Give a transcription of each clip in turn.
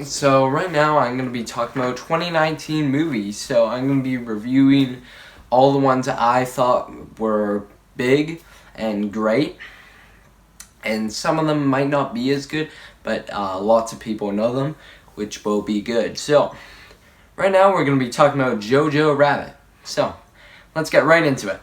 So right now I'm going to be talking about 2019 movies. So I'm going to be reviewing all the ones that I thought were big and great. And some of them might not be as good, but lots of people know them, which will be good. So right now we're going to be talking about Jojo Rabbit. So let's get right into it.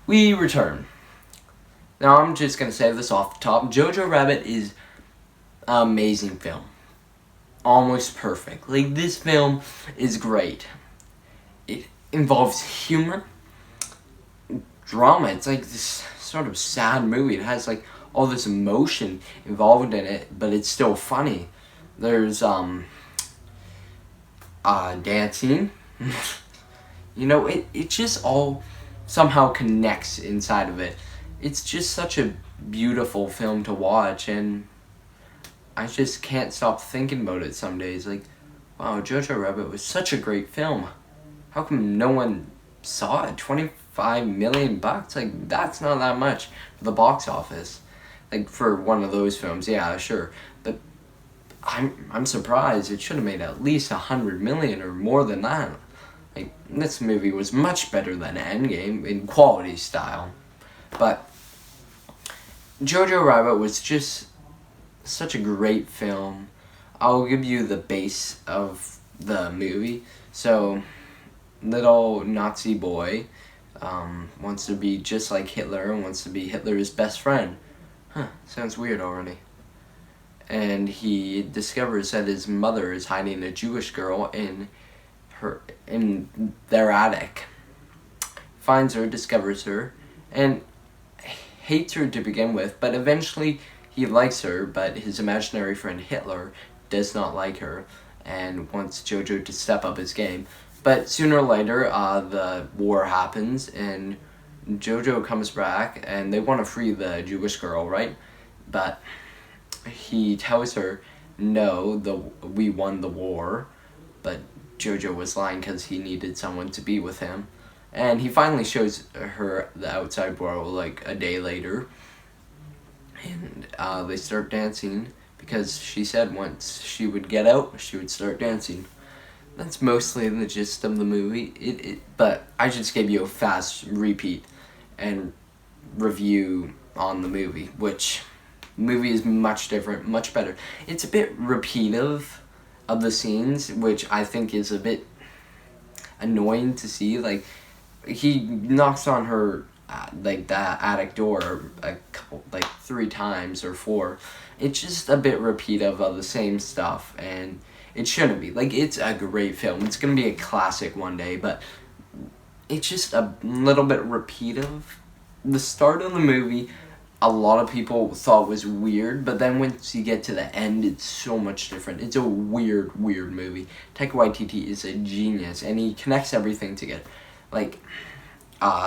We return. Now I'm just going to say this off the top. Jojo Rabbit is an amazing film. Almost perfect. Like, this film is great. It involves humor, drama. It's like this sort of sad movie. It has like all this emotion involved in it, but it's still funny. There's dancing. It just all somehow connects inside of it. It's just such a beautiful film to watch, and I just can't stop thinking about it some days. Like, wow, Jojo Rabbit was such a great film. How come no one saw it? $25 million? Like, that's not that much for the box office. Like, for one of those films, yeah, sure. But I'm surprised. It should have made at least $100 million or more than that. Like, this movie was much better than Endgame in quality style. But Jojo Rabbit was just such a great film. I'll give you the base of the movie. So, little Nazi boy wants to be just like Hitler and wants to be Hitler's best friend. Sounds weird already. And he discovers that his mother is hiding a Jewish girl in their attic. Finds her, discovers her, and hates her to begin with, but eventually he likes her, but his imaginary friend Hitler does not like her and wants Jojo to step up his game. But sooner or later, the war happens, and Jojo comes back, and they want to free the Jewish girl, right? But he tells her, no, we won the war, but Jojo was lying because he needed someone to be with him. And he finally shows her the outside world like a day later, and they start dancing because she said once she would get out, she would start dancing. That's mostly the gist of the movie. But I just gave you a fast repeat and review on the movie, which movie is much different, much better. It's a bit repetitive of the scenes, which I think is a bit annoying to see. Like, he knocks on her like that attic door a couple, like 3 times or 4. It's just a bit repetitive of the same stuff, and it shouldn't be. Like, it's a great film. It's gonna be a classic one day, but it's just a little bit repetitive. The start of the movie, a lot of people thought was weird, but then once you get to the end, it's so much different. It's a weird movie. Taika Waititi is a genius, and he connects everything together. Like,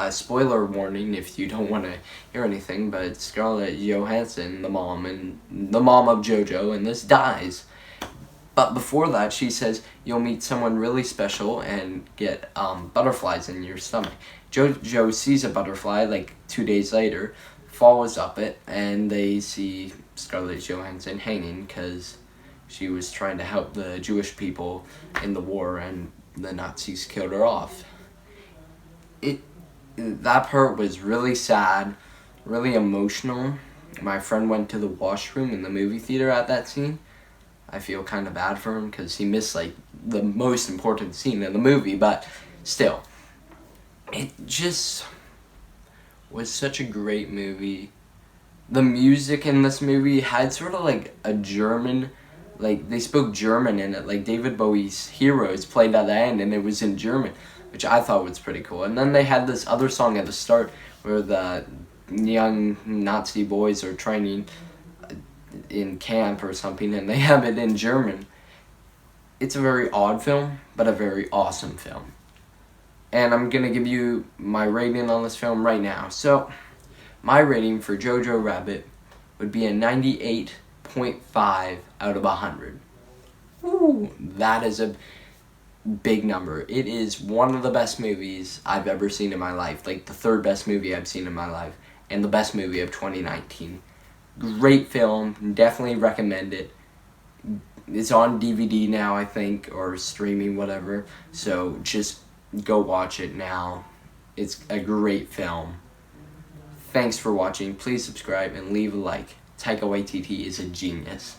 spoiler warning if you don't want to hear anything, but Scarlett Johansson, the mom of Jojo, and this dies. But before that, she says you'll meet someone really special and get butterflies in your stomach. Jojo sees a butterfly like 2 days later, follows up it, and they see Scarlett Johansson hanging because she was trying to help the Jewish people in the war, and the Nazis killed her off. That part was really sad, really emotional. My friend went to the washroom in the movie theater at that scene. I feel kind of bad for him because he missed like the most important scene in the movie, but still, it just was such a great movie. The music in this movie had sort of like a German, like they spoke German in it, like David Bowie's Heroes played at the end and it was in German, which I thought was pretty cool. And then they had this other song at the start where the young Nazi boys are training in camp or something, and they have it in German. It's a very odd film, but a very awesome film. And I'm going to give you my rating on this film right now. So, my rating for Jojo Rabbit would be a 98.5 out of 100. Ooh, that is a big number. It is one of the best movies I've ever seen in my life. Like the third best movie I've seen in my life. And the best movie of 2019. Great film. Definitely recommend it. It's on DVD now, I think, or streaming, whatever. So just go watch it now. It's a great film. Thanks for watching. Please subscribe and leave a like. Taika Waititi is a genius.